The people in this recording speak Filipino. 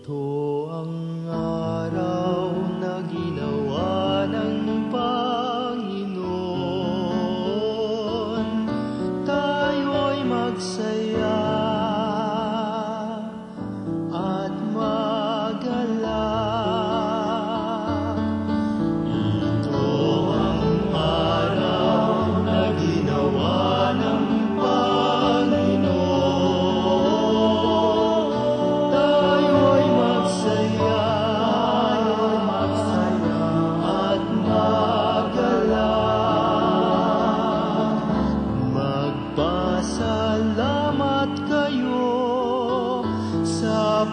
Ito ang araw na ginawa ng Panginoon. Tayo'y magsaya at magalak. Ito ang araw na ginawa ng Salamat kayo sa